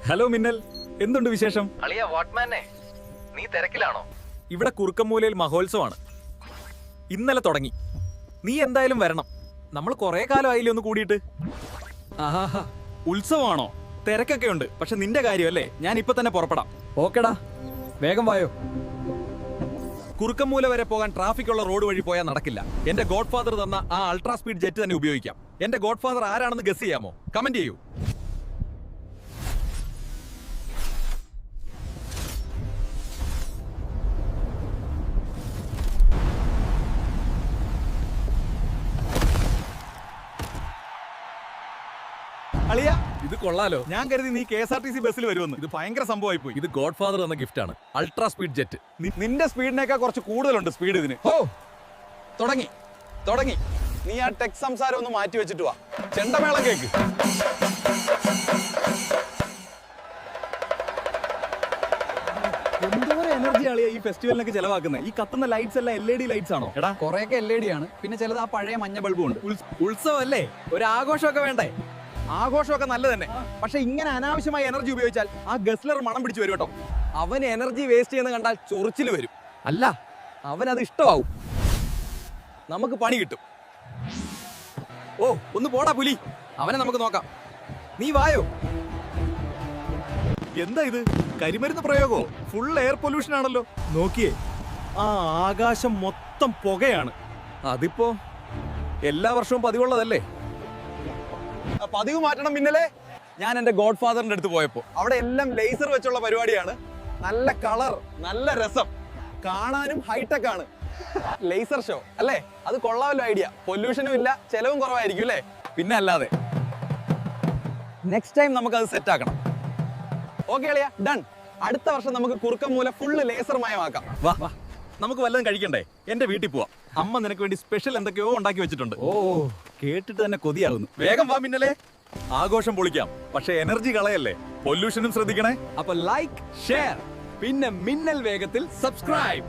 Hello മിന്നൽ, എന്തുണ്ട് വിശേഷം? അളിയ വാട്ട്മാനെ, നീ തിരക്കിലാണോ? ഇവിടെ കുറുക്കമ്മൂലയിൽ മഹോത്സവമാണ്. ഇന്നലെ തുടങ്ങി. നീ എന്തായാലും വരണം. നമ്മൾ കുറെ കാലമായില്ലേ ഒന്ന് കൂടിയിട്ട്. ആഹാ, ഉത്സവമാണോ? തിരക്കൊക്കെ ഉണ്ട്. പക്ഷെ നിന്റെ കാര്യമല്ലേ, ഞാൻ ഇപ്പൊ തന്നെ പുറപ്പെടാം. ഓക്കെടാ, വേഗം വായോ. കുറുക്കമ്മൂല വരെ പോകാൻ ട്രാഫിക് ഉള്ള റോഡ് വഴി പോയാൽ നടക്കില്ല. എന്റെ ഗോഡ് ഫാദർ തന്ന ആ അൾട്രാ സ്പീഡ് ജെറ്റ് തന്നെ ഉപയോഗിക്കാം. എന്റെ ഗോഡ് ഫാദർ ആരാണെന്ന് ഗസ് ചെയ്യാമോ? കമന്റ് ചെയ്യൂ. അളിയ, ഇത് കൊള്ളാലോ. ഞാൻ കരുതി നീ KSRTC ബസ്സിൽ വരുമെന്ന്. ഇത് ഭയങ്കര സംഭവമായി പോയി. ഇത് ഗോഡ് ഫാദർ എന്ന ഗിഫ്റ്റ് ആണ്. Ultra speed jet. നിന്റെ സ്പീഡിനേക്കാൾ കുറച്ച് കൂടുതലുണ്ട് സ്പീഡ് ഇതിന്. ഓ, തുടങ്ങി തുടങ്ങി. നീ ആ ടെക് സംസാരം ഒന്ന് മാറ്റി വെച്ചിട്ട് വാ. ചെണ്ടമേളം കേക്ക്. എന്തോരം എനർജി ആളിയാ ഈ ഫെസ്റ്റിവലിനൊക്കെ ചെലവാക്കുന്നത്. ഈ കത്തുന്ന ലൈറ്റ്സ് എല്ലാം LED ലൈറ്റ്സ് ആണോ? എടാ, കുറെയൊക്കെ LED ആണ്, പിന്നെ ചിലത് ആ പഴയ മഞ്ഞ ബൾബും ഉണ്ട്. ഉത്സവം അല്ലേ, ഒരു ആഘോഷമൊക്കെ വേണ്ടേ? ആഘോഷമൊക്കെ നല്ല തന്നെ. പക്ഷെ ഇങ്ങനെ അനാവശ്യമായ എനർജി ഉപയോഗിച്ചാൽ ആ ഗസ്ലർ മണം പിടിച്ചു വരും കേട്ടോ. അവന് എനർജി വേസ്റ്റ് ചെയ്യുന്ന കണ്ടാൽ ചൊറിച്ചിൽ വരും. അല്ല, അവനത് ഇഷ്ടമാവും. നമുക്ക് പണി കിട്ടും. ഓ, ഒന്ന് പോടാ പുലി. അവനെ നമുക്ക് നോക്കാം. നീ വായോ. എന്താ ഇത്, കരിമരുന്ന് പ്രയോഗോ? ഫുൾ എയർ പൊല്യൂഷൻ ആണല്ലോ. നോക്കിയേ, ആ ആകാശം മൊത്തം പുകയാണ്. അതിപ്പോ എല്ലാ വർഷവും പതിവുള്ളതല്ലേ. പതിവ് മാറ്റണം മിന്നലേ. ഞാൻ എന്റെ ഗോഡ് ഫാദറിന്റെ അടുത്ത് പോയപ്പോ അവിടെ എല്ലാം ലേസർ വെച്ചുള്ള പരിപാടിയാണ്. നല്ല കളർ, നല്ല രസം, കാണാനും ഹൈടെക് ആണ്. ലേസർ ഷോ അല്ലേ? അത് കൊള്ളാമല്ലോ ഐഡിയ. പൊല്യൂഷനും ഇല്ല, ചെലവും കുറവായിരിക്കും അല്ലേ? പിന്നെ അല്ലാതെ. നെക്സ്റ്റ് ടൈം നമുക്ക് അത് സെറ്റ് ആക്കണം. ഓക്കെ അളിയ, ഡൺ. അടുത്ത വർഷം നമുക്ക് കുറുക്കമ്മൂല ഫുള്ള് ലേസർമയമാക്കാം. വാ, നമുക്ക് വല്ലതും കഴിക്കണ്ടേ? എന്റെ വീട്ടിൽ പോവാം. അമ്മ നിനക്ക് വേണ്ടി സ്പെഷ്യൽ എന്തൊക്കെയോ ഉണ്ടാക്കി വെച്ചിട്ടുണ്ട്. ഓ, കേട്ടിട്ട് തന്നെ കൊതിയാവുന്നു. വേഗം വാ മിന്നലേ, ആഘോഷം പൊളിക്കാം. പക്ഷെ എനർജി കളയല്ലേ, പൊല്യൂഷനും ശ്രദ്ധിക്കണേ. അപ്പൊ ലൈക്ക്, ഷെയർ, പിന്നെ മിന്നൽ വേഗത്തിൽ സബ്സ്ക്രൈബ്.